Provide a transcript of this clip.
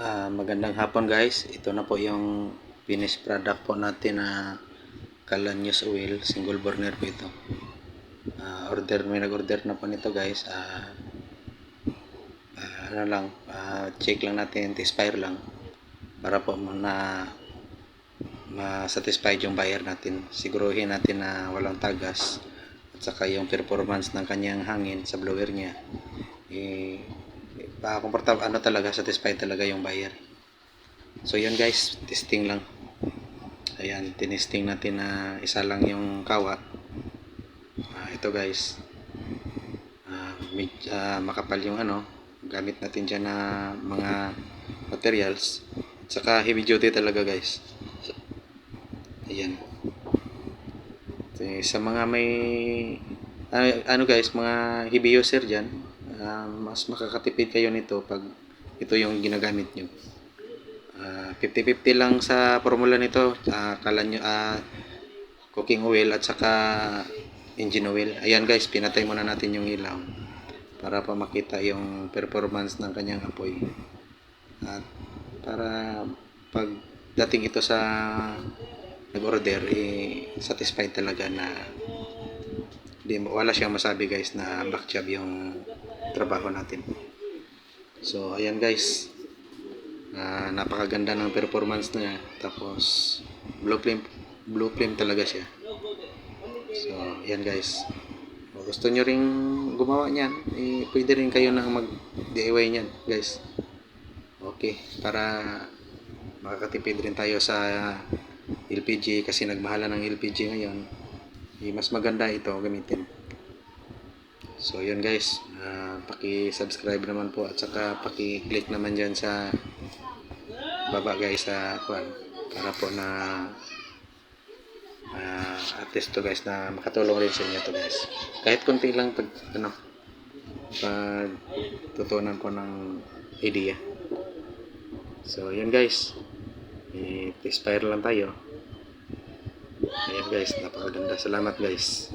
Magandang hapon guys. Ito na po yung finished product po natin na Calan News Oil. Single burner po ito. May nag-order na po nito guys. Check lang natin, expire lang. Para po ma-satisfied yung buyer natin. Siguruhin natin na walang tagas. At saka yung performance ng kanyang hangin sa blower niya. Comfortable, satisfied talaga yung buyer. So yun guys, testing lang. Ayan, tinesting natin na isa lang yung kawa. Ito guys, makapal yung gamit natin dyan na mga materials. Saka heavy duty talaga guys. Ayan. Sa mga may mga heavy user dyan, mas makakatipid kayo nito pag ito yung ginagamit nyo. 50-50 lang sa formula nito. Kalan nyo cooking oil at saka engine oil. Ayan guys, pinatay muna natin yung ilaw para pa makita yung performance ng kanyang apoy. At para pag dating ito sa nag-order, satisfied talaga na wala siyang masabi guys na back job yung trabaho natin. So ayan guys, napakaganda ng performance niya. Tapos blue flame talaga siya. So ayan guys, kung gusto nyo ring gumawa niyan, pwede rin kayo nang mag DIY niyan guys. Okay, para makakatipid rin tayo sa LPG kasi nagmahala ng LPG ngayon. Mas maganda ito gamitin. So yun guys, paki-subscribe naman po at saka paki-click naman dyan sa baba guys sa para po na at least to guys na makatulong rin sa inyo to guys. Kahit konti lang pag tutunan ko ng idea. So yun guys, expire lang tayo. Ayan guys, napakaganda. Salamat guys.